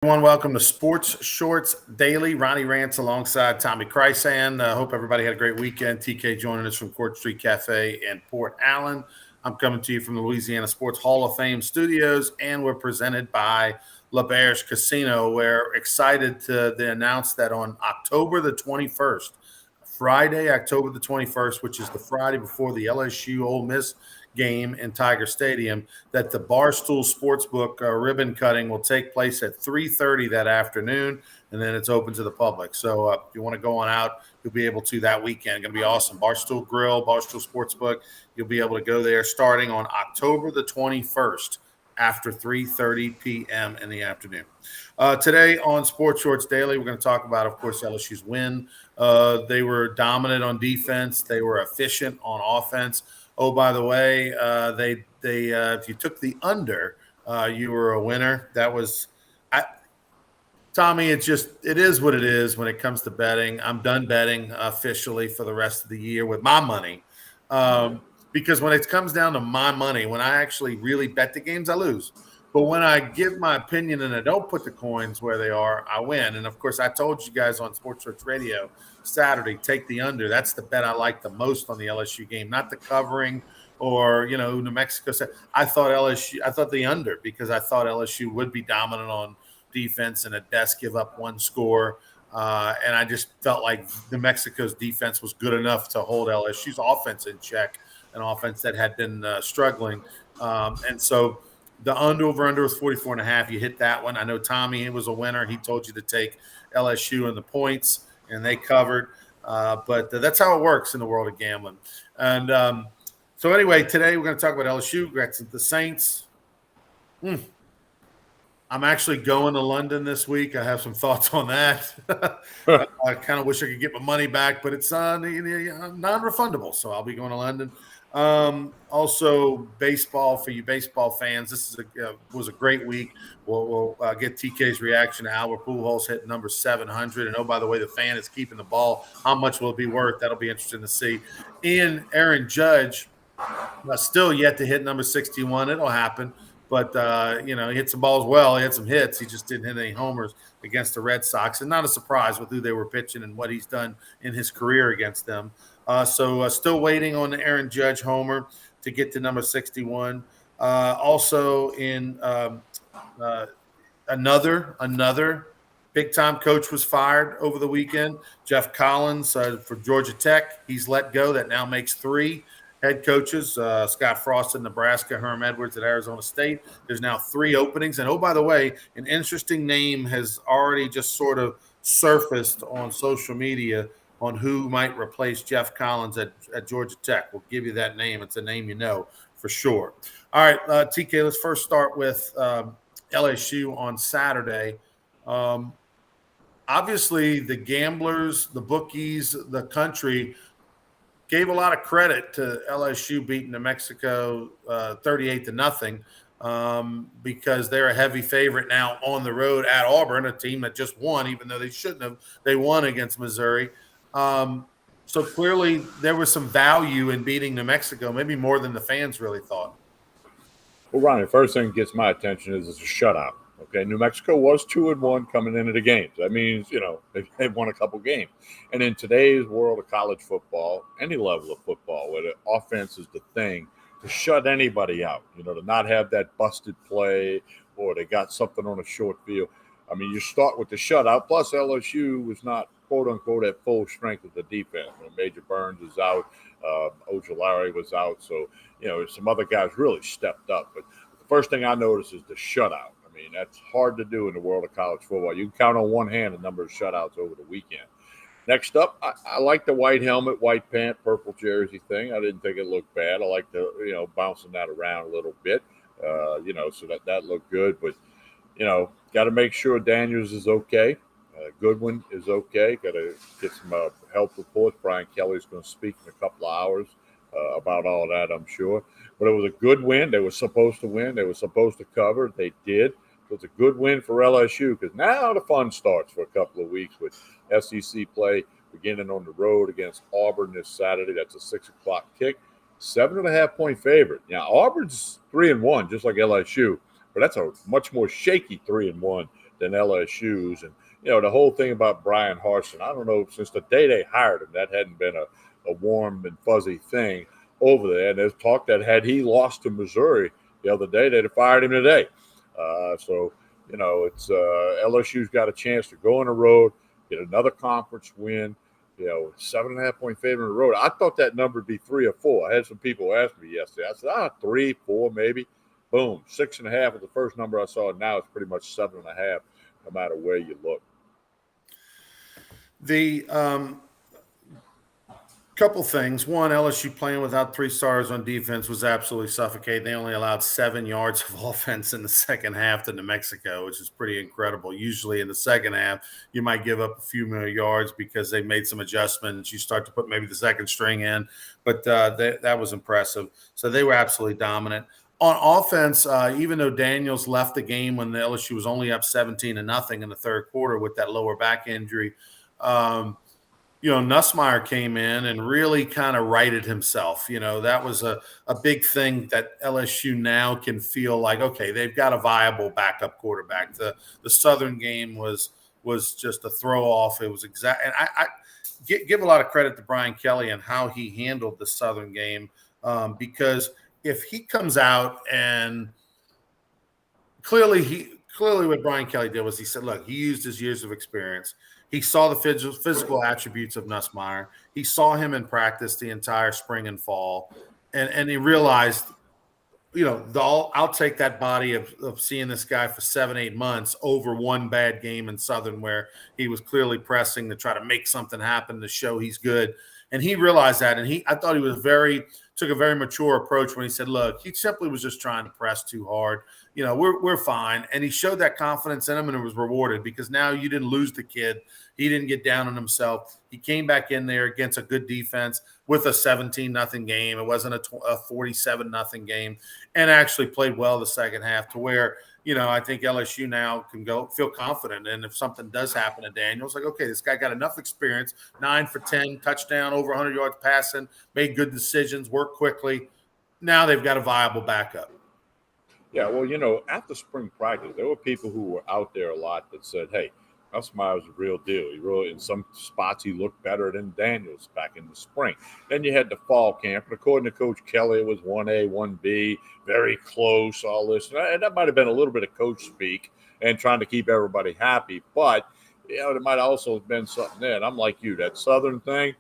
Everyone, welcome to Sports Shorts Daily. Ronnie Rants alongside Tommy Krysan. Hope everybody had a great weekend. TK joining us from Court Street Cafe in Port Allen. I'm coming to you from the Louisiana Sports Hall of Fame studios, and we're presented by L'Auberge Casino. We're excited to announce that on October the 21st, Friday, October the 21st, which is the Friday before the LSU Ole Miss game in Tiger Stadium, that the Barstool Sportsbook ribbon cutting will take place at 3:30 that afternoon, and then it's open to the public. So if you want to go on out, you'll be able to that weekend. Going to be awesome. Barstool Grill, Barstool Sportsbook. You'll be able to go there starting on October the 21st after 3:30 p.m. in the afternoon. Today on Sports Shorts Daily, we're going to talk about, of course, LSU's win. They were dominant on defense. They were efficient on offense. Oh, by the way, if you took the under, you were a winner. That was, Tommy. It is what it is when it comes to betting. I'm done betting officially for the rest of the year with my money, because when it comes down to my money, when I actually really bet the games, I lose. But when I give my opinion and I don't put the coins where they are, I win. And of course, I told you guys on Sports Church Radio Saturday, take the under. That's the bet I like the most on the LSU game, not the covering or New Mexico said. I thought the under, because I thought LSU would be dominant on defense and at best give up one score. And I just felt like New Mexico's defense was good enough to hold LSU's offense in check, an offense that had been struggling. And so the over was 44.5. You hit that one. I know Tommy was a winner. He told you to take LSU in the points, and they covered. But that's how it works in the world of gambling. And so anyway, today we're going to talk about LSU. That's the Saints. I'm actually going to London this week. I have some thoughts on that. I kind of wish I could get my money back, but it's non-refundable. So I'll be going to London. Also, baseball for you baseball fans. This was a great week. We'll get TK's reaction to Albert Pujols hitting number 700. And oh, by the way, the fan is keeping the ball. How much will it be worth? That'll be interesting to see. And Aaron Judge still yet to hit number 61. It'll happen. But, he hit some balls well. He had some hits. He just didn't hit any homers against the Red Sox. And not a surprise with who they were pitching and what he's done in his career against them. So still waiting on the Aaron Judge homer to get to number 61. Also in another big-time coach was fired over the weekend. Jeff Collins for Georgia Tech. He's let go. That now makes 3 head coaches, Scott Frost in Nebraska, Herm Edwards at Arizona State. There's now 3 openings. And, oh, by the way, an interesting name has already just sort of surfaced on social media on who might replace Jeff Collins at Georgia Tech. We'll give you that name. It's a name you know for sure. All right, TK, let's first start with LSU on Saturday. Obviously, the gamblers, the bookies, the country – gave a lot of credit to LSU beating New Mexico 38-0 because they're a heavy favorite now on the road at Auburn, a team that just won, even though they shouldn't have. They won against Missouri. So clearly there was some value in beating New Mexico, maybe more than the fans really thought. Well, Ronnie, first thing that gets my attention is it's a shutout. Okay, New Mexico was 2-1 coming into the games. That means, they've won a couple games. And in today's world of college football, any level of football, where the offense is the thing, to shut anybody out, to not have that busted play or they got something on a short field. I mean, you start with the shutout. Plus, LSU was not, quote unquote, at full strength of the defense. Major Burns is out. Ojulari was out. So, some other guys really stepped up. But the first thing I noticed is the shutout. I mean, that's hard to do in the world of college football. You can count on one hand the number of shutouts over the weekend. Next up, I like the white helmet, white pant, purple jersey thing. I didn't think it looked bad. I like the, bouncing that around a little bit, so that looked good. But, got to make sure Daniels is okay. Goodwin is okay. Got to get some health reports. Brian Kelly's going to speak in a couple of hours about all that, I'm sure. But it was a good win. They were supposed to win. They were supposed to cover. They did. So it's a good win for LSU because now the fun starts for a couple of weeks with SEC play beginning on the road against Auburn this Saturday. That's a 6 o'clock kick. 7.5-point favorite. Now, Auburn's 3-1, just like LSU, but that's a much more shaky 3-1 than LSU's. And, the whole thing about Brian Harsin, I don't know, since the day they hired him, that hadn't been a warm and fuzzy thing over there. And there's talk that had he lost to Missouri the other day, they'd have fired him today. So it's LSU's got a chance to go on the road, get another conference win. 7.5-point favorite on the road. I thought that number would be 3 or 4. I had some people ask me yesterday. I said, 3, 4, maybe. Boom, 6.5 was the first number I saw. Now it's pretty much 7.5, no matter where you look. The couple things. One, LSU playing without 3 stars on defense was absolutely suffocating. They only allowed 7 yards of offense in the second half to New Mexico, which is pretty incredible. Usually in the second half, you might give up a few more yards because they made some adjustments. You start to put maybe the second string in, but that was impressive. So they were absolutely dominant. On offense, even though Daniels left the game when the LSU was only up 17-0 in the third quarter with that lower back injury, Nussmeier came in and really kind of righted himself. That was a big thing that LSU now can feel like, okay, they've got a viable backup quarterback. The Southern game was just a throw off. It was exact. And I give a lot of credit to Brian Kelly and how he handled the Southern game, because if he comes out and clearly what Brian Kelly did was he said, look, he used his years of experience. He saw the physical attributes of Nussmeier. He saw him in practice the entire spring and fall, and he realized, I'll take that body of seeing this guy for 7-8 months over one bad game in Southern where he was clearly pressing to try to make something happen to show he's good. And he realized that, and I thought he took a very mature approach when he said, look, he simply was just trying to press too hard. We're fine. And he showed that confidence in him, and it was rewarded because now you didn't lose the kid. He didn't get down on himself. He came back in there against a good defense with a 17-0 game. It wasn't a 47-0 game, and actually played well the second half to where, I think LSU now can go feel confident. And if something does happen to Daniels, like, okay, this guy got enough experience, 9 for 10, touchdown, over 100 yards passing, made good decisions, worked quickly. Now they've got a viable backup. Yeah, well, after spring practice, there were people who were out there a lot that said, hey, Nussmeier's a real deal. He really, in some spots, he looked better than Daniels back in the spring. Then you had the fall camp, and according to Coach Kelly, it was 1A, 1B, very close, all this. And that might have been a little bit of coach speak and trying to keep everybody happy. But, there might also have been something there. And I'm like you, that Southern thing,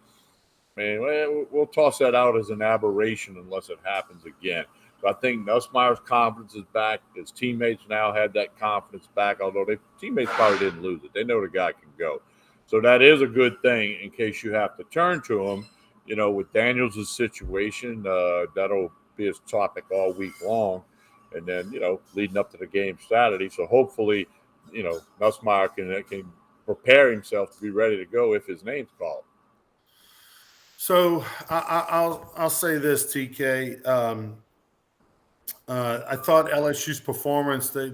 man, we'll toss that out as an aberration unless it happens again. But I think Nussmeier's confidence is back. His teammates now had that confidence back, although their teammates probably didn't lose it. They know the guy can go. So that is a good thing in case you have to turn to him. With Daniels' situation, that'll be his topic all week long. And then, leading up to the game Saturday. So hopefully, Nussmeier can prepare himself to be ready to go if his name's called. So I'll say this, TK. I thought LSU's performance, they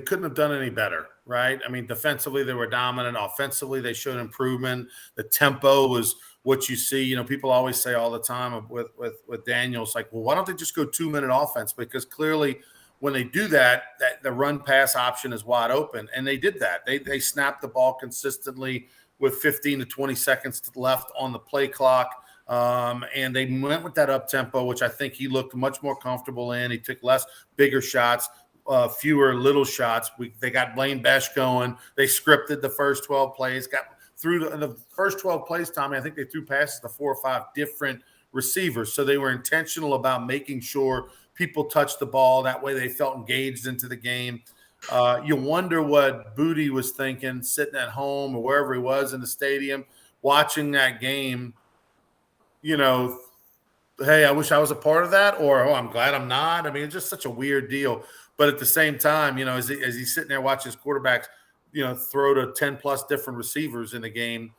couldn't have done any better, right? I mean, defensively, they were dominant. Offensively, they showed improvement. The tempo was what you see. People always say all the time with Daniels, like, well, why don't they just go 2-minute offense? Because clearly when they do that the run pass option is wide open. And they did that. They snapped the ball consistently with 15 to 20 seconds left on the play clock. And they went with that up tempo, which I think he looked much more comfortable in. He took less bigger shots, fewer little shots. They got Blaine Besh going. They scripted the first 12 plays, got through the first 12 plays, Tommy. I think they threw passes to 4 or 5 different receivers. So they were intentional about making sure people touched the ball. That way they felt engaged into the game. You wonder what Booty was thinking sitting at home or wherever he was in the stadium watching that game. Hey, I wish I was a part of that, or, I'm glad I'm not. I mean, it's just such a weird deal. But at the same time, as he's sitting there watching his quarterbacks, throw to 10+ different receivers in the game,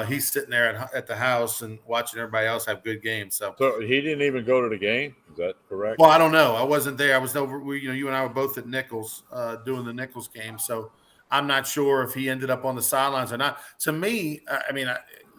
he's sitting there at the house and watching everybody else have good games. So he didn't even go to the game? Is that correct? Well, I don't know. I wasn't there. I was over. You and I were both at Nichols doing the Nichols game. So I'm not sure if he ended up on the sidelines or not. To me, I mean,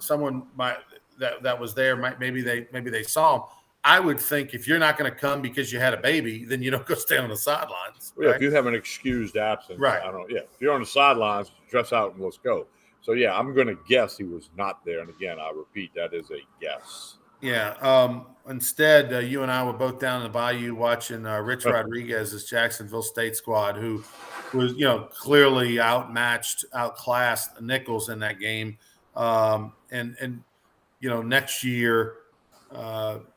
someone might – that was there. Maybe they saw him. I would think if you're not going to come because you had a baby, then you don't go stay on the sidelines. Well, yeah, Right? if you have an excused absence, Right. I don't. Yeah, if you're on the sidelines, dress out and let's go. So yeah, I'm going to guess he was not there. And again, I repeat, that is a guess. Yeah. Instead, you and I were both down in the Bayou watching Rich Rodriguez's Jacksonville State squad, who was, clearly outmatched, outclassed Nichols in that game. And next year,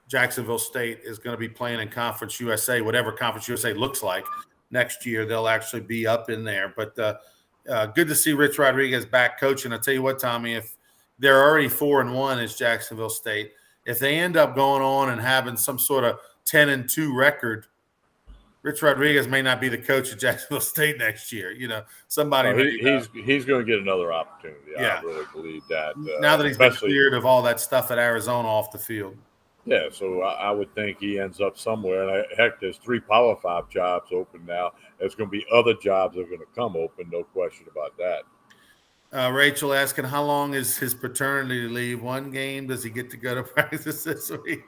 Jacksonville State is going to be playing in Conference USA, whatever Conference USA looks like. Next year, they'll actually be up in there. But good to see Rich Rodriguez back coaching. I'll tell you what, Tommy, if they're already 4-1 as Jacksonville State, if they end up going on and having some sort of 10-2 record, Rich Rodriguez may not be the coach of Jacksonville State next year. Somebody. He's going to get another opportunity. Yeah. I really believe that. Now that he's been cleared of all that stuff at Arizona off the field. Yeah, so I would think he ends up somewhere. And heck, there's 3 Power 5 jobs open now. There's going to be other jobs that are going to come open, no question about that. Rachel asking, how long is his paternity leave? 1 game? Does he get to go to practice this week?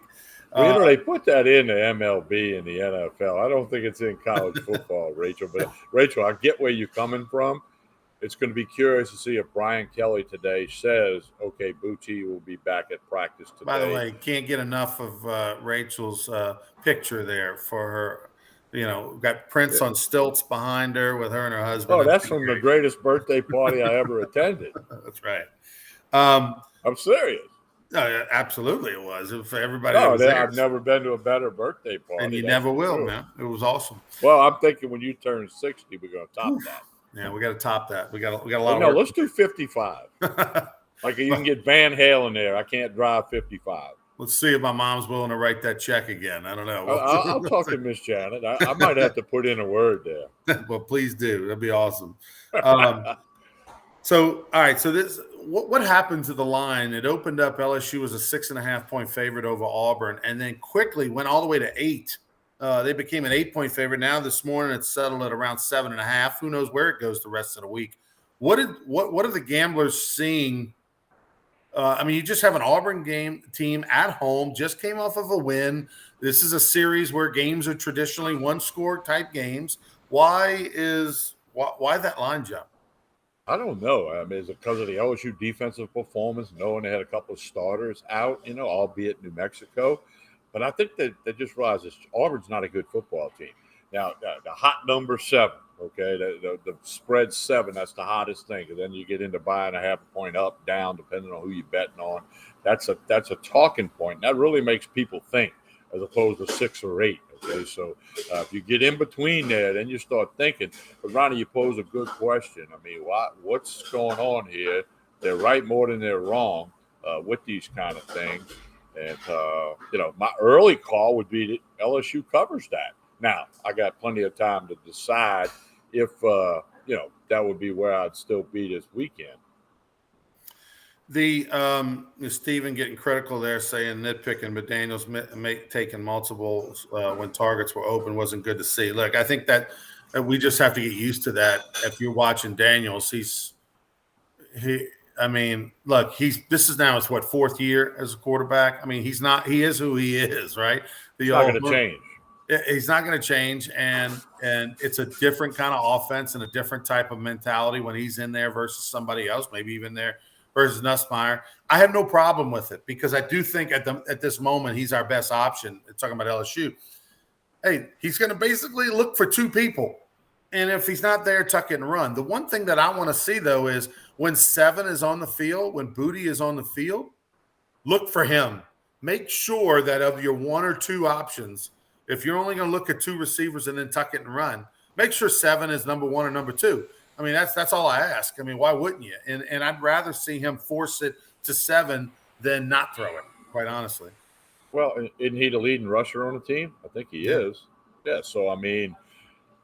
Well, they put that in the MLB and the NFL. I don't think it's in college football, Rachel. But, Rachel, I get where you're coming from. It's going to be curious to see if Brian Kelly today says, okay, Booty will be back at practice today. By the way, can't get enough of Rachel's picture there for her. Got Prince on stilts behind her with her and her husband. Oh, that's from the greatest birthday party I ever attended. That's right. I'm serious. Absolutely, it was. If everybody, I've never been to a better birthday party, and you never will, man. It was awesome. Well, I'm thinking when you turn 60, we're going to top that. Yeah, we got to top that. We got a lot. No, let's do 55. Like you can get Van Halen there. I can't drive 55. Let's see if my mom's willing to write that check again. I don't know. I'll talk to Miss Janet. I might have to put in a word there. Well, please do. That'd be awesome. So, all right. So what happened to the line? It opened up. LSU was a 6.5-point favorite over Auburn, and then quickly went all the way to 8. They became an 8-point favorite. Now this morning it's settled at around 7.5. Who knows where it goes the rest of the week? What are the gamblers seeing? You just have an Auburn team at home, just came off of a win. This is a series where games are traditionally 1-score type games. Why that line jump? I don't know. Is it because of the LSU defensive performance, knowing they had a couple of starters out, albeit New Mexico? But I think that they just realized Auburn's not a good football team. Now, the hot number 7, okay, the spread 7, that's the hottest thing. And then you get into buying a half a point up, down, depending on who you're betting on. That's a talking point. That really makes people think, as opposed to 6 or 8. Okay, so if you get in between there, then you start thinking. But Ronnie, you pose a good question. What's going on here? They're right more than they're wrong with these kind of things. And, my early call would be that LSU covers that. Now, I got plenty of time to decide if, that would be where I'd still be this weekend. Stephen getting critical there, saying nitpicking, but Daniels taking multiple when targets were open wasn't good to see. Look, I think that we just have to get used to that. If you're watching Daniels, this is now his 4th year as a quarterback. He is who he is, right? He's not going to change. He's not going to change, and it's a different kind of offense and a different type of mentality when he's in there versus somebody else, maybe even there versus Nussmeier. I have no problem with it because I do think at this moment he's our best option. Talking about LSU, hey, he's going to basically look for 2 people, and if he's not there, tuck it and run. The one thing that I want to see though is when 7 is on the field, when Booty is on the field, look for him. Make sure that of your 1 or 2 options. If you're only going to look at 2 receivers and then tuck it and run, make sure 7 is number 1 or number 2. That's all I ask. Why wouldn't you? And I'd rather see him force it to 7 than not throw it, quite honestly. Well, isn't he the leading rusher on the team? I think he is. Yeah. So,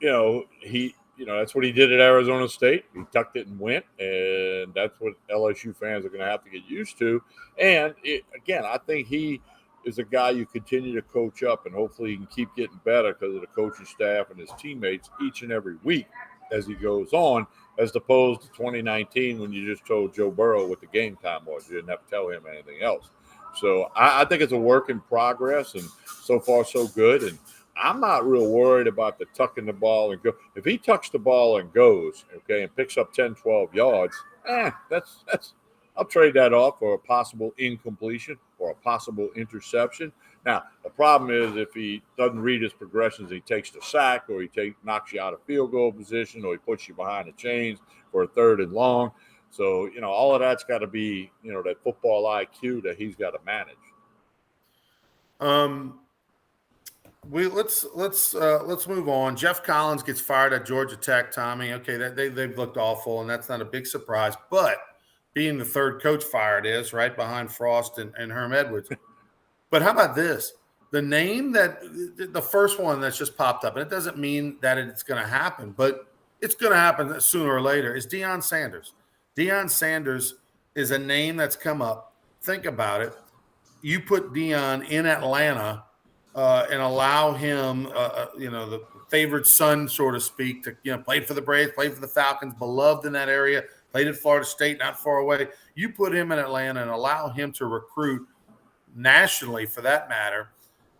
that's what he did at Arizona State. He tucked it and went, and that's what LSU fans are going to have to get used to. And, I think he is a guy you continue to coach up, and hopefully he can keep getting better because of the coaching staff and his teammates each and every week as he goes on, as opposed to 2019 when you just told Joe Burrow what the game time was. You didn't have to tell him anything else. So I think it's a work in progress, and so far so good. And I'm not real worried about the tucking the ball and go. If he tucks the ball and goes, okay, and picks up 10, 12 yards, that's I'll trade that off for a possible incompletion or a possible interception. Now, the problem is if he doesn't read his progressions, he takes the sack, or he knocks you out of field goal position, or he puts you behind the chains for a 3rd and long. So, all of that's got to be, that football IQ that he's got to manage. Let's move on. Jeff Collins gets fired at Georgia Tech, Tommy. Okay, they've looked awful, and that's not a big surprise. But being the 3rd coach fired is right behind Frost and Herm Edwards. But how about this? The name the first one that's just popped up, and it doesn't mean that it's going to happen, but it's going to happen sooner or later, is Deion Sanders. Deion Sanders is a name that's come up. Think about it. You put Deion in Atlanta and allow him, the favored son, so to speak, to, played for the Braves, played for the Falcons, beloved in that area, played at Florida State, not far away. You put him in Atlanta and allow him to recruit nationally, for that matter,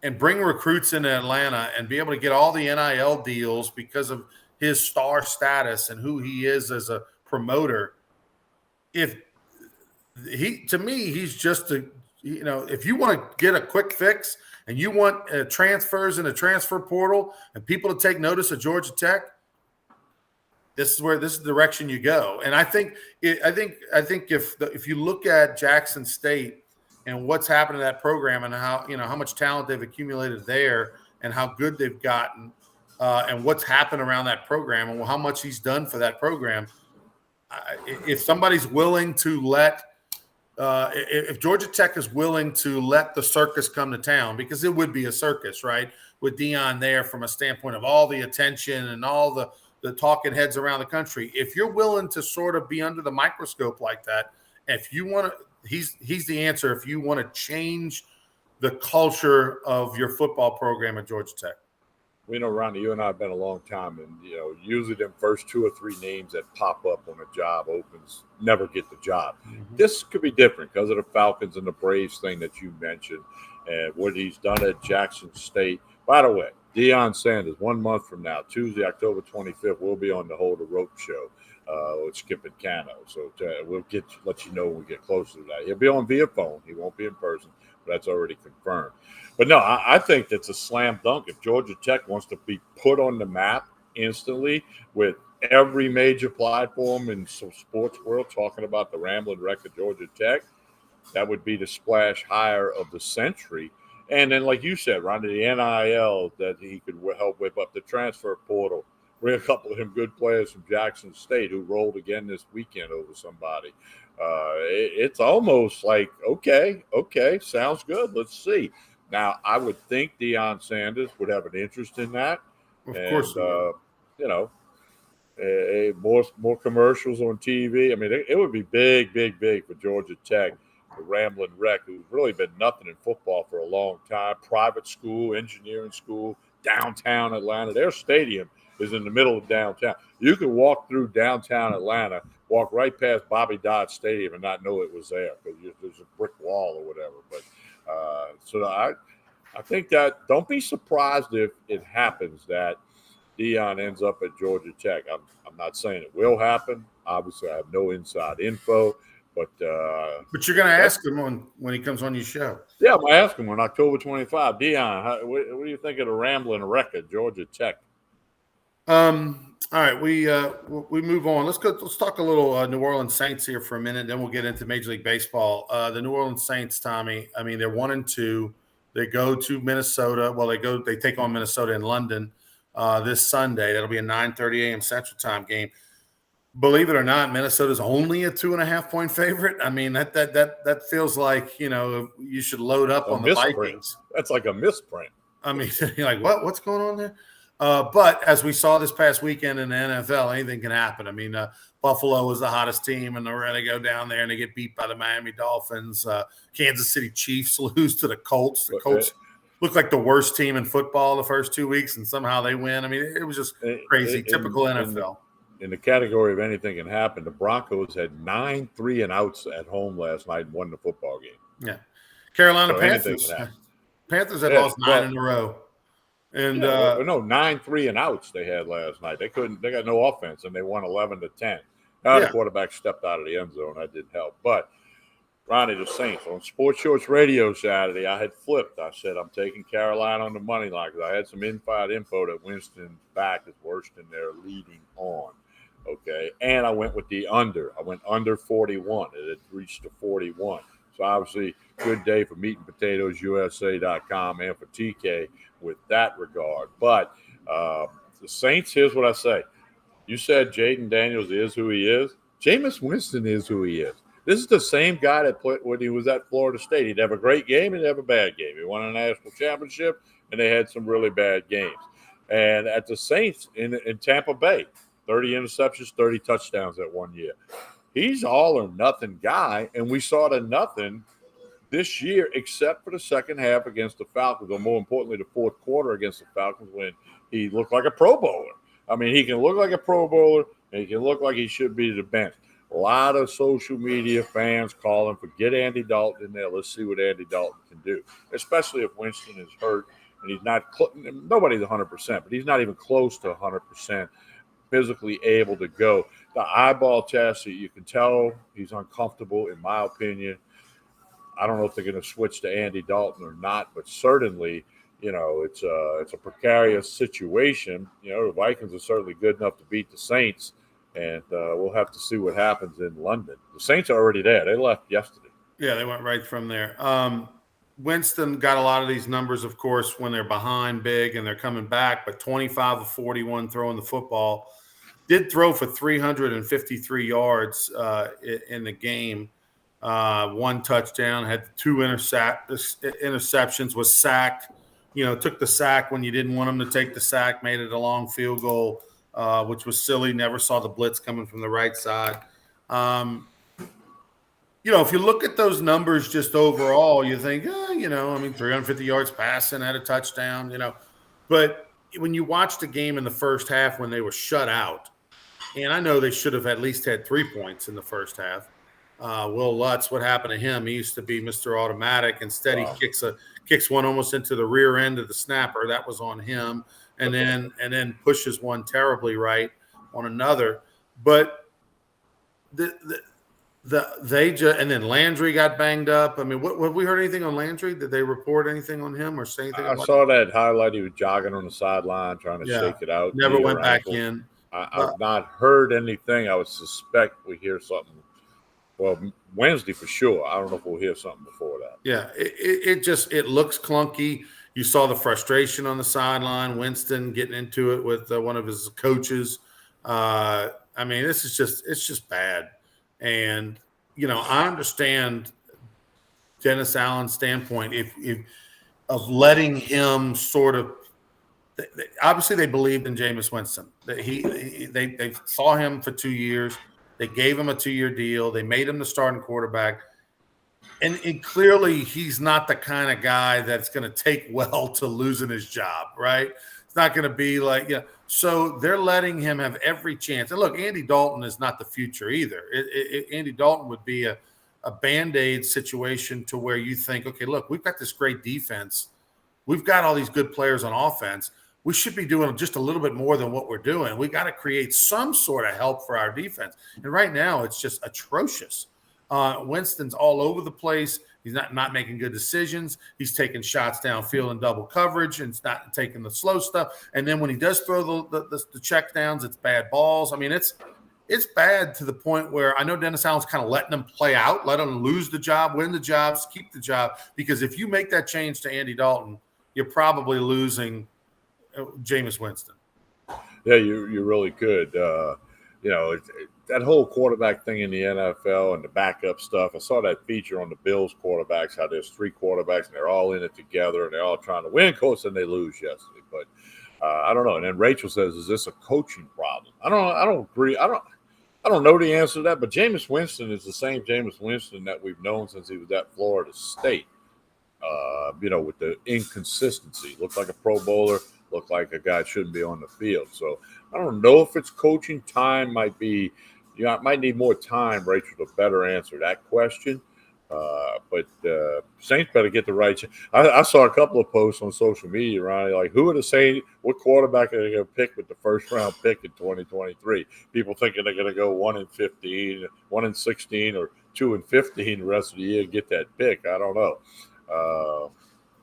and bring recruits into Atlanta and be able to get all the NIL deals because of his star status and who he is as a promoter. To me, he's just if you want to get a quick fix and you want transfers in a transfer portal and people to take notice of Georgia Tech, this is the direction you go. And I think if you look at Jackson State and what's happened to that program and how much talent they've accumulated there and how good they've gotten and what's happened around that program and how much he's done for that program, if somebody's willing to if Georgia Tech is willing to let the circus come to town, because it would be a circus, right, with Deion there from a standpoint of all the attention and all the talking heads around the country. If you're willing to sort of be under the microscope like that, if you want to, he's the answer if you want to change the culture of your football program at Georgia Tech. Ronnie, you and I have been a long time, and usually them first 2 or 3 names that pop up when a job opens never get the job. Mm-hmm. This could be different because of the Falcons and the Braves thing that you mentioned, and what he's done at Jackson State. By the way, Deion Sanders, 1 month from now, Tuesday, October 25th, we'll be on the Hold the Rope show with Skip and Cano. So we'll let you know when we get closer to that. He'll be on via phone. He won't be in person, but that's already confirmed. But no, I think that's a slam dunk. If Georgia Tech wants to be put on the map instantly with every major platform in some sports world talking about the Ramblin' Wreck of Georgia Tech, that would be the splash hire of the century. And then, like you said, Ronnie, the NIL that he could help whip up, the transfer portal, bring a couple of them good players from Jackson State who rolled again this weekend over somebody. It's almost like, okay, sounds good. Let's see. Now, I would think Deion Sanders would have an interest in that. Of course. More commercials on TV. I mean, it would be big for Georgia Tech, the Ramblin' Wreck, who's really been nothing in football for a long time. Private school, engineering school, downtown Atlanta. Their stadium is in the middle of downtown. You can walk through downtown Atlanta, walk right past Bobby Dodd Stadium and not know it was there because there's a brick wall or whatever. But so I think that don't be surprised if it happens that Deion ends up at Georgia Tech. I'm not saying it will happen. Obviously, I have no inside info, but you're going to ask him when he comes on your show. Yeah, I'm going to ask him on October 25. Deion, what do you think of the Ramblin' Wreck at Georgia Tech? All right, we move on. Let's talk a little New Orleans Saints here for a minute, then we'll get into Major League Baseball. The New Orleans Saints, Tommy, I mean, they're 1-2. They go to Minnesota. Well, they take on Minnesota in London this Sunday. That'll be a 9:30 a.m. Central Time game. Believe it or not, Minnesota's only a 2.5-point favorite. I mean, that feels like, you should load up on the Vikings. That's like a misprint. I mean, you're like, what's going on there? But as we saw this past weekend in the NFL, anything can happen. I mean, Buffalo was the hottest team, and they're ready to go down there and they get beat by the Miami Dolphins. Kansas City Chiefs lose to the Colts. The Colts look like the worst team in football the first 2 weeks, and somehow they win. I mean, it was just crazy, typical NFL. In the category of anything can happen, the Broncos had 9 3-and-outs at home last night and won the football game. Yeah. Carolina So anything Panthers. can happen. Panthers had Yeah, lost 9 in a row. And no, 9-3-and-outs they had last night. They got no offense, and they won 11-10. Now the yeah, quarterback stepped out of the end zone. That didn't help. But Ronnie, the Saints on Sports Shorts Radio Saturday, I had flipped. I said I'm taking Carolina on the money line because I had some inside info that Winston's back is worse than they're leading on. Okay, and I went with the under. I went under 41. It had reached to 41. So obviously, good day for meatandpotatoesusa.com and for TK with that regard. But the Saints, here's what I say. You said Jaden Daniels is who he is. Jameis Winston is who he is. This is the same guy that played when he was at Florida State. He'd have a great game and he'd have a bad game. He won a national championship, and they had some really bad games. And at the Saints in Tampa Bay, 30 interceptions, 30 touchdowns that 1 year. He's all or nothing guy, and we saw the nothing this year except for the second half against the Falcons, or more importantly, the fourth quarter against the Falcons when he looked like a Pro Bowler. I mean, he can look like a Pro Bowler, and he can look like he should be to the bench. A lot of social media fans calling for get Andy Dalton in there. Let's see what Andy Dalton can do, especially if Winston is hurt and he's not – nobody's 100%, but he's not even close to 100% physically able to go. The eyeball test, you can tell he's uncomfortable, in my opinion. I don't know if they're going to switch to Andy Dalton or not, but certainly, it's a precarious situation. The Vikings are certainly good enough to beat the Saints, and we'll have to see what happens in London. The Saints are already there. They left yesterday. Yeah, they went right from there. Winston got a lot of these numbers, of course, when they're behind big and they're coming back, but 25 of 41 throwing the football. Did throw for 353 yards in the game. One touchdown, had 2 interceptions, was sacked. Took the sack when you didn't want him to take the sack, made it a long field goal, which was silly. Never saw the blitz coming from the right side. If you look at those numbers just overall, you think, 350 yards passing, had a touchdown, But when you watch the game in the first half when they were shut out, and I know they should have at least had 3 points in the first half. Will Lutz, what happened to him? He used to be Mr. Automatic. Instead, He kicks one almost into the rear end of the snapper. That was on him, and then pushes one terribly right on another. But and then Landry got banged up. I mean, what we heard anything on Landry? Did they report anything on him or say anything? I saw that highlight. He was jogging on the sideline trying to shake it out. Never went back in. I've not heard anything. I would suspect we hear something. Well, Wednesday for sure. I don't know if we'll hear something before that. Yeah, it looks clunky. You saw the frustration on the sideline. Winston getting into it with one of his coaches. I mean, it's just bad. And I understand Dennis Allen's standpoint of letting him sort of. Obviously, they believed in Jameis Winston. They saw him for 2 years. They gave him a 2-year deal. They made him the starting quarterback. And clearly, he's not the kind of guy that's going to take well to losing his job, right? It's not going to be like, So they're letting him have every chance. And look, Andy Dalton is not the future either. Andy Dalton would be a Band-Aid situation to where you think, okay, look, we've got this great defense. We've got all these good players on offense. We should be doing just a little bit more than what we're doing. We got to create some sort of help for our defense. And right now, it's just atrocious. Winston's all over the place. He's not making good decisions. He's taking shots downfield in double coverage and it's not taking the slow stuff. And then when he does throw the check downs, it's bad balls. I mean, it's bad to the point where I know Dennis Allen's kind of letting them play out, let them lose the job, win the jobs, keep the job. Because if you make that change to Andy Dalton, you're probably losing Jameis Winston. Yeah, you really could. That whole quarterback thing in the NFL and the backup stuff. I saw that feature on the Bills quarterbacks, how there's 3 quarterbacks and they're all in it together and they're all trying to win. Of course, and they lose yesterday. But I don't know. And then Rachel says, "Is this a coaching problem?" I don't agree. I don't know the answer to that. But Jameis Winston is the same Jameis Winston that we've known since he was at Florida State. With the inconsistency, looked like a Pro Bowler. Look like a guy shouldn't be on the field. So I don't know if it's coaching. Time might be, might need more time, Rachel, to better answer that question. But Saints better get the right. I saw a couple of posts on social media, Ronnie, like who are the Saints? What quarterback are they going to pick with the first round pick in 2023? People thinking they're going to go 1-15, 1-16, or 2-15 the rest of the year and get that pick. I don't know.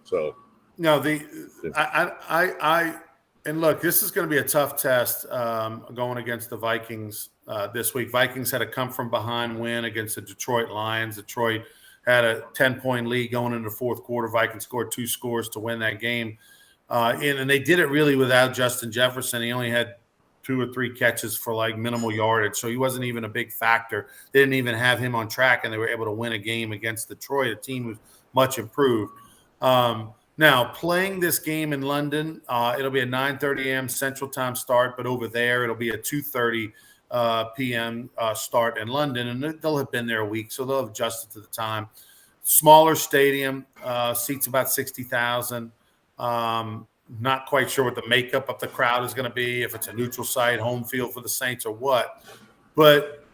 So no, and look, this is going to be a tough test going against the Vikings this week. Vikings had a come from behind win against the Detroit Lions. Detroit had a 10-point lead going into the fourth quarter. Vikings scored 2 scores to win that game. And they did it really without Justin Jefferson. He only had 2 or 3 catches for like minimal yardage. So he wasn't even a big factor. They didn't even have him on track, and they were able to win a game against Detroit, a team who's much improved. Now, playing this game in London, it'll be a 9:30 a.m. Central Time start, but over there it'll be a 2:30 p.m. Start in London, and they'll have been there a week, so they'll have adjusted to the time. Smaller stadium, seats about 60,000. Not quite sure what the makeup of the crowd is going to be, if it's a neutral site, home field for the Saints or what. But,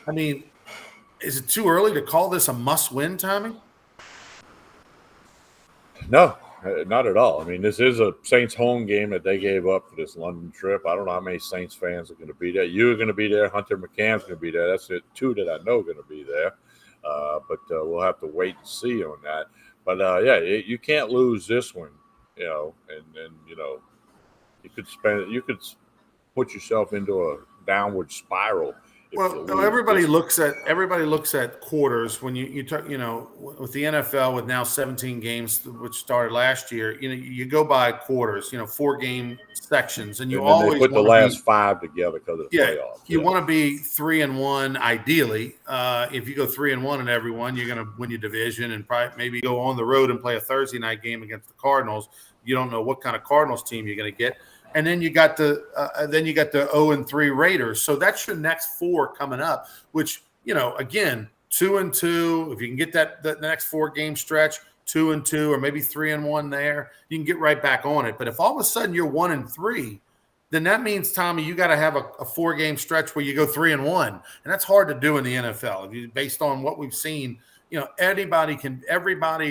I mean, is it too early to call this a must-win, Tommy? No, not at all. I mean, this is a Saints home game that they gave up for this London trip. I don't know how many Saints fans are going to be there. You're going to be there. Hunter McCann's going to be there. That's it. 2 that I know are going to be there. But we'll have to wait and see on that. But, yeah, you can't lose this one, you know, and you know, you could put yourself into a downward spiral. Well, everybody looks at quarters when you talk, you know, with the NFL with now 17 games, which started last year. You know, you go by quarters, you know, 4-game sections, and you always put the last 5 together because of the playoffs. You want to be 3-1 ideally. If you go 3-1 in every one, you're going to win your division and probably maybe go on the road and play a Thursday night game against the Cardinals. You don't know what kind of Cardinals team you're going to get. And then you got the 0-3 Raiders. So that's your next 4 coming up, which, you know, again, 2-2. If you can get the next 4-game stretch, 2-2, or maybe 3-1 there, you can get right back on it. But if all of a sudden you're 1-3, then that means, Tommy, you got to have a 4-game stretch where you go 3-1, and that's hard to do in the NFL. Based on what we've seen, you know, everybody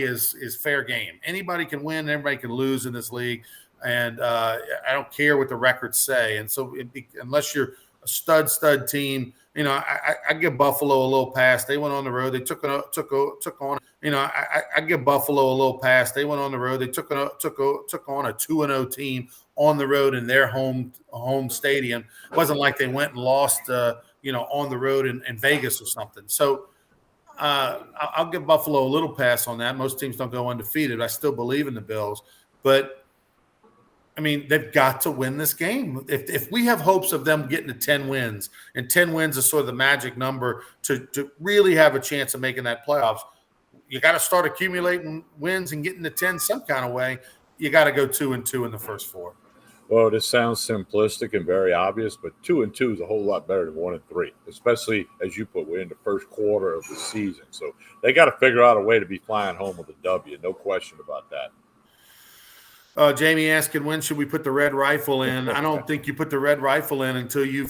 is fair game. Anybody can win, everybody can lose in this league. And I don't care what the records say. And so unless you're a stud team, you know, I give Buffalo a little pass. They went on the road. They took on. You know, I give Buffalo a little pass. They went on the road. They took on a 2-0 team on the road in their home stadium. It wasn't like they went and lost, you know, on the road in Vegas or something. So I'll give Buffalo a little pass on that. Most teams don't go undefeated. I still believe in the Bills, but I mean, they've got to win this game. If we have hopes of them getting to 10 wins, and 10 wins is sort of the magic number to really have a chance of making that playoffs, you got to start accumulating wins and getting to 10 some kind of way. You got to go 2-2 in the first 4. Well, this sounds simplistic and very obvious, but 2-2 is a whole lot better than 1-3, especially as you put, we're in the first quarter of the season. So they got to figure out a way to be flying home with a W. No question about that. Jamie asking, when should we put the red rifle in? I don't think you put the red rifle in until you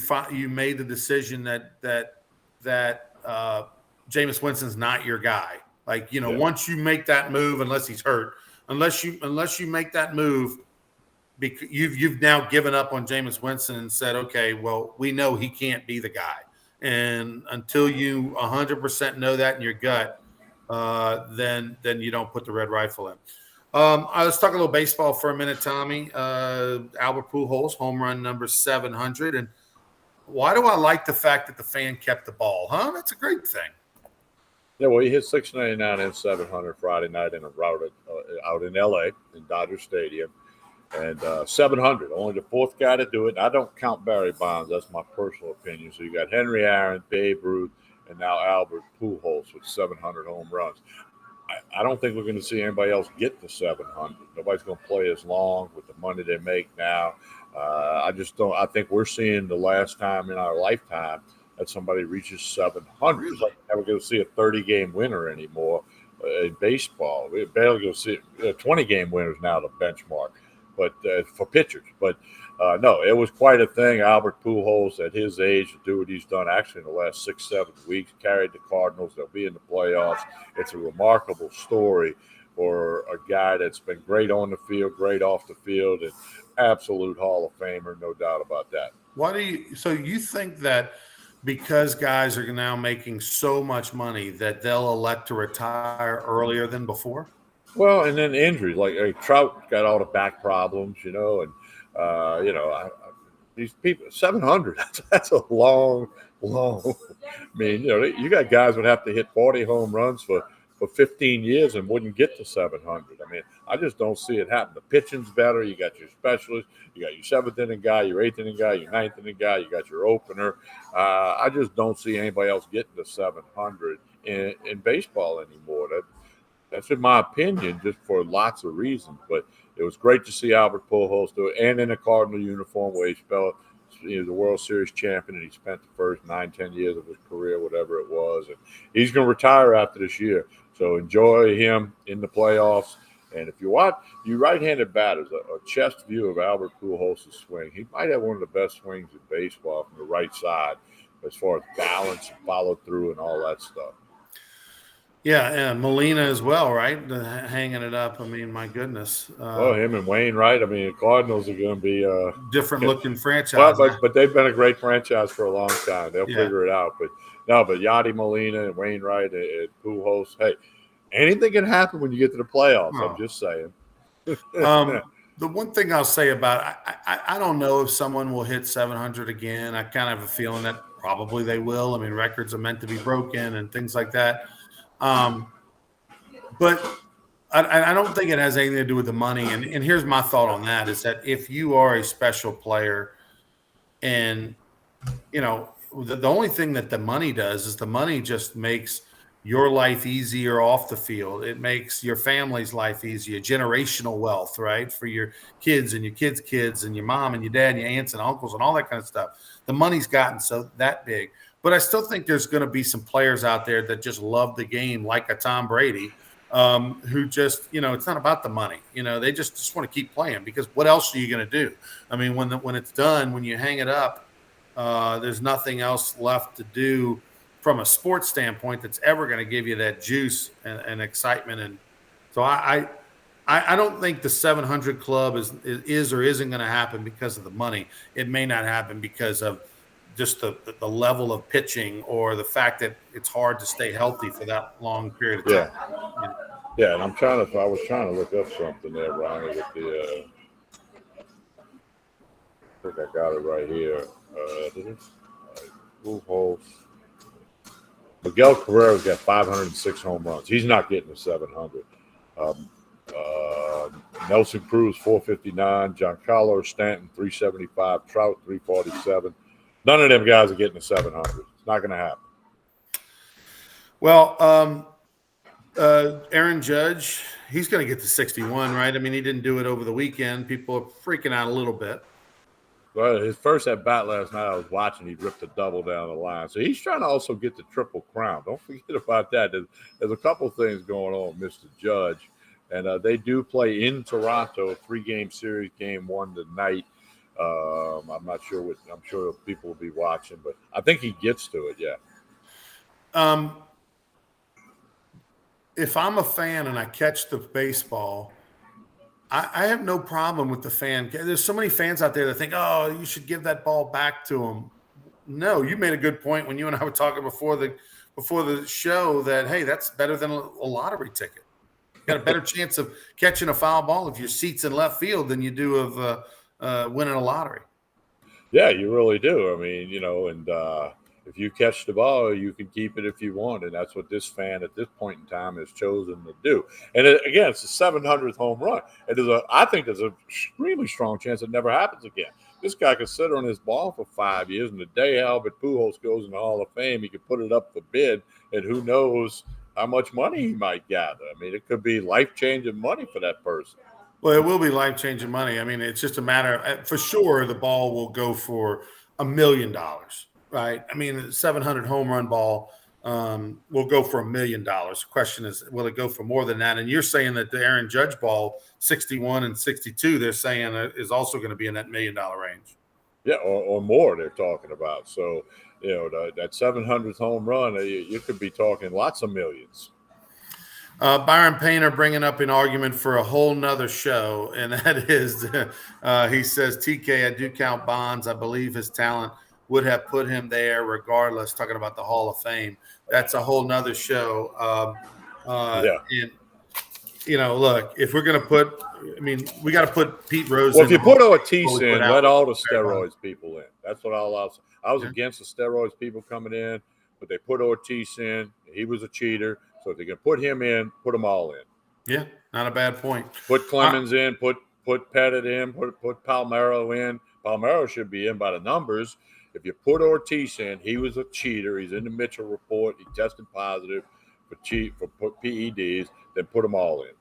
made the decision that Jameis Winston's not your guy. Like, you know, once you make that move, unless he's hurt, unless you make that move, because you've now given up on Jameis Winston and said, okay, well, we know he can't be the guy. And until you 100% know that in your gut, then you don't put the red rifle in. Let's talk a little baseball for a minute, Tommy. Albert Pujols, home run number 700. And why do I like the fact that the fan kept the ball? Huh? That's a great thing. Yeah, well, he hit 699 and 700 Friday night in a route out in L.A. in Dodger Stadium. And 700, only the 4th guy to do it. And I don't count Barry Bonds. That's my personal opinion. So you got Henry Aaron, Babe Ruth, and now Albert Pujols with 700 home runs. I don't think we're going to see anybody else get to 700. Nobody's going to play as long with the money they make now. I just don't. I think we're seeing the last time in our lifetime that somebody reaches 700. It's like we're never going to see a 30-game winner anymore in baseball. We're barely going to see 20-game winners now, the benchmark, but for pitchers. But No, it was quite a thing. Albert Pujols, at his age, to do what he's done actually in the last 6, 7 weeks, carried the Cardinals. They'll be in the playoffs. It's a remarkable story for a guy that's been great on the field, great off the field, and absolute Hall of Famer, no doubt about that. So you think that because guys are now making so much money that they'll elect to retire earlier than before? Well, and then injuries like Trout got all the back problems, and these people 700. That's a long, long. I mean, you got guys would have to hit 40 home runs for 15 years and wouldn't get to 700. I mean, I just don't see it happen. The pitching's better. You got your specialist. You got your seventh inning guy, your eighth inning guy, your ninth inning guy. You got your opener. I just don't see anybody else getting to 700 in baseball anymore. That's in my opinion, just for lots of reasons. But it was great to see Albert Pujols do it, and in a Cardinal uniform where he was a World Series champion, and he spent the first 9-10 years of his career, whatever it was. And he's going to retire after this year. So enjoy him in the playoffs. And if you watch, you right-handed batters, a chest view of Albert Pujols' swing, he might have one of the best swings in baseball from the right side as far as balance and follow through and all that stuff. Yeah, and Molina as well, right? Hanging it up. I mean, my goodness. Him and Wainwright. I mean, the Cardinals are going to be different looking franchise. Well, but they've been a great franchise for a long time. They'll figure it out. But Yadi Molina and Wainwright and Pujols. Hey, anything can happen when you get to the playoffs. I'm just saying. The one thing I'll say about I don't know if someone will hit 700 again. I kind of have a feeling that probably they will. I mean, records are meant to be broken and things like that. But I don't think it has anything to do with the money. And here's my thought on that is that if you are a special player and, the only thing that the money does is the money just makes your life easier off the field. It makes your family's life easier, generational wealth, right? For your kids and your kids' kids and your mom and your dad and your aunts and uncles and all that kind of stuff. The money's gotten so that big. But I still think there's going to be some players out there that just love the game, like a Tom Brady, who just, it's not about the money. They just want to keep playing because what else are you going to do? I mean, when it's done, when you hang it up, there's nothing else left to do from a sports standpoint that's ever going to give you that juice and excitement. And so I don't think the 700 club is or isn't going to happen because of the money. It may not happen because of just the level of pitching or the fact that it's hard to stay healthy for that long period of time. Yeah, and I was trying to look up something there, Ronnie, with the I think I got it right here. Pujols. Miguel Cabrera's got 506 home runs. He's not getting to 700. Nelson Cruz, 459. Giancarlo Stanton, 375. Trout, 347. None of them guys are getting to 700. It's not going to happen. Well, Aaron Judge, he's going to get to 61, right? I mean, he didn't do it over the weekend. People are freaking out a little bit. Well, his first at bat last night, I was watching. He ripped a double down the line. So he's trying to also get the Triple Crown. Don't forget about that. There's a couple things going on, Mr. Judge. And they do play in Toronto, 3-game series, game 1 tonight. I'm not sure I'm sure people will be watching, but I think he gets to it. Yeah. If I'm a fan and I catch the baseball, I have no problem with the fan. There's so many fans out there that think, oh, you should give that ball back to him. No, you made a good point when you and I were talking before the show that, hey, that's better than a lottery ticket. You got a better chance of catching a foul ball if your seat's in left field than you do of winning a lottery. Yeah, you really do. I mean, and if you catch the ball, you can keep it if you want. And that's what this fan at this point in time has chosen to do. And again, it's the 700th home run. I think there's an extremely strong chance it never happens again. This guy could sit on his ball for 5 years, and the day Albert Pujols goes in the Hall of Fame, he could put it up for bid, and who knows how much money he might gather. I mean, it could be life-changing money for that person. Well, it will be life-changing money. I mean, it's just a matter of, for sure, the ball will go for $1 million, right? I mean, 700 home run ball, will go for $1 million. The question is, will it go for more than that? And you're saying that the Aaron Judge ball 61 and 62, they're saying is also going to be in that $1 million range. Yeah, or more they're talking about. So, that 700th home run, you could be talking lots of millions. Byron Painter bringing up an argument for a whole nother show, and that is, he says, TK, I do count Bonds. I believe his talent would have put him there regardless, talking about the Hall of Fame. That's a whole nother show. Yeah. And, look, if we're going to we got to put Pete Rose Well, in. if you put Ortiz in, let all the steroids people in. That's what I was against the steroids people coming in, but they put Ortiz in. He was a cheater. So if they can put him in, put them all in. Yeah, not a bad point. Put Clemens in, put Pettit in, put Palmeiro in. Palmeiro should be in by the numbers. If you put Ortiz in, he was a cheater. He's in the Mitchell report. He tested positive for PEDs. Then put them all in.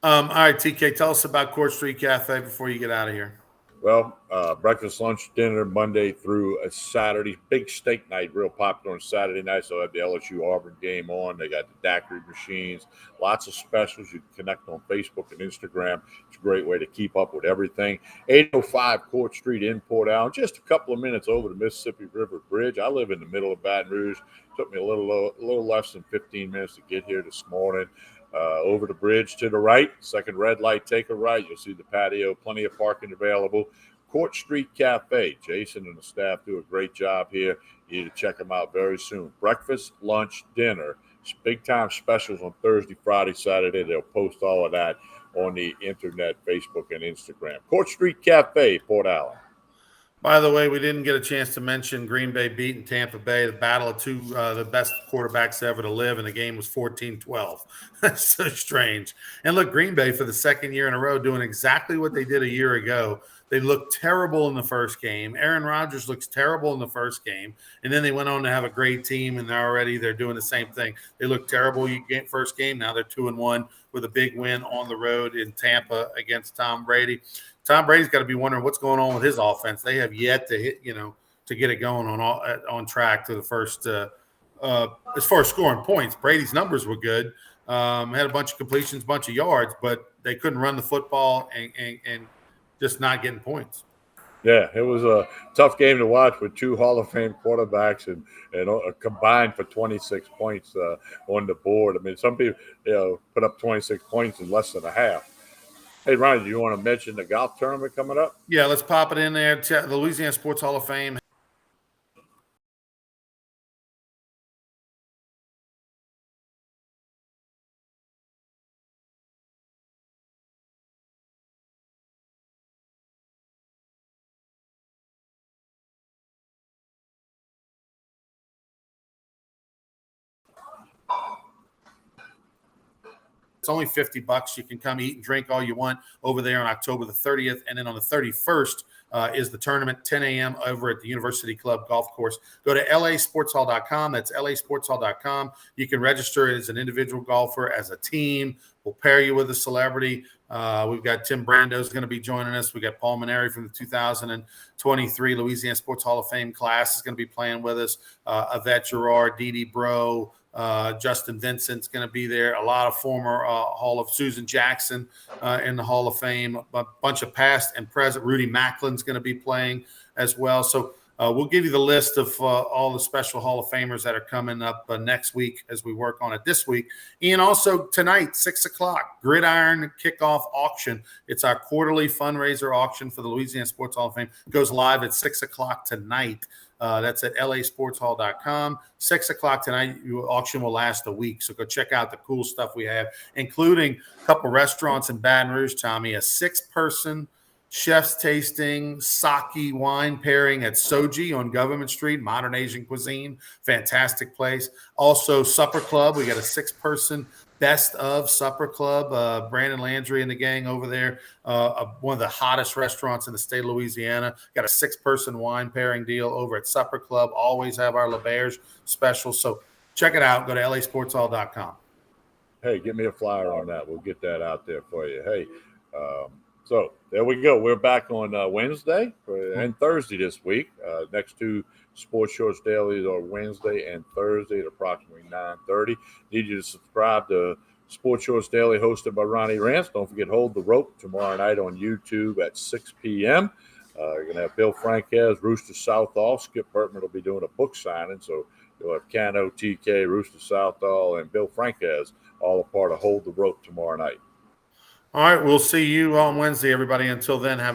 All right, TK, tell us about Court Street Cafe before you get out of here. Well, breakfast, lunch, dinner, Monday through a Saturday. Big steak night, real popular on Saturday night. So I have the LSU Auburn game on. They got the daiquiri machines, lots of specials. You can connect on Facebook and Instagram. It's a great way to keep up with everything. 805 Court Street in Port Allen, just a couple of minutes over the Mississippi River Bridge. I live in the middle of Baton Rouge. It took me a little less than 15 minutes to get here this morning. Over the bridge to the right, second red light, take a right. You'll see the patio, plenty of parking available. Court Street Cafe. Jason and the staff do a great job here. You need to check them out very soon. Breakfast, lunch, dinner. Big time specials on Thursday, Friday, Saturday. They'll post all of that on the internet, Facebook, and Instagram. Court Street Cafe, Port Allen. By the way, we didn't get a chance to mention Green Bay beating Tampa Bay, the battle of two the best quarterbacks ever to live, and the game was 14-12. That's so strange. And look, Green Bay for the second year in a row doing exactly what they did a year ago. They looked terrible in the first game. Aaron Rodgers looks terrible in the first game, and then they went on to have a great team, and they're doing the same thing. They looked terrible first game. Now they're 2-1 with a big win on the road in Tampa against Tom Brady. Tom Brady's got to be wondering what's going on with his offense. They have yet to hit, to get it going on track to the first. As far as scoring points, Brady's numbers were good. Had a bunch of completions, bunch of yards, but they couldn't run the football and just not getting points. Yeah, it was a tough game to watch with two Hall of Fame quarterbacks and combined for 26 points on the board. I mean, some people put up 26 points in less than a half. Hey, Ryan, do you want to mention the golf tournament coming up? Yeah, let's pop it in there. The Louisiana Sports Hall of Fame. It's only $50. You can come eat and drink all you want over there on October the 30th. And then on the 31st is the tournament, 10 a.m. over at the University Club Golf Course. Go to lasportshall.com. That's lasportshall.com. You can register as an individual golfer, as a team. We'll pair you with a celebrity. We've got Tim Brando's going to be joining us. We got Paul Maneri from the 2023 Louisiana Sports Hall of Fame class is going to be playing with us. Yvette Girard, Dee Bro, Justin Vincent's going to be there. A lot of former Susan Jackson in the Hall of Fame. A bunch of past and present. Rudy Macklin's going to be playing as well. So we'll give you the list of all the special Hall of Famers that are coming up next week as we work on it this week. And also tonight, 6 o'clock, Gridiron Kickoff Auction. It's our quarterly fundraiser auction for the Louisiana Sports Hall of Fame. It goes live at 6 o'clock tonight. That's at lasportshall.com. 6 o'clock tonight. Your auction will last a week. So go check out the cool stuff we have, including a couple restaurants in Baton Rouge, Tommy, a 6-person chef's tasting sake wine pairing at Soji on Government Street, modern Asian cuisine. Fantastic place. Also, Supper Club. We got a 6-person best of Supper Club. Brandon Landry and the gang over there. One of the hottest restaurants in the state of Louisiana. Got a 6-person wine pairing deal over at Supper Club. Always have our LeBears special. So check it out. Go to lasportshall.com. Hey, get me a flyer on that. We'll get that out there for you. Hey, So there we go. We're back on Wednesday and Thursday this week. Next two Sports Shorts Dailies are Wednesday and Thursday at approximately 9:30. Need you to subscribe to Sports Shorts Daily, hosted by Ronnie Rance. Don't forget, Hold the Rope tomorrow night on YouTube at 6 p.m. You're going to have Bill Franquez, Rooster Southall. Skip Bertman will be doing a book signing. So you'll have Cano, TK, Rooster Southall, and Bill Franquez all a part of Hold the Rope tomorrow night. All right, we'll see you on Wednesday, everybody. Until then, have a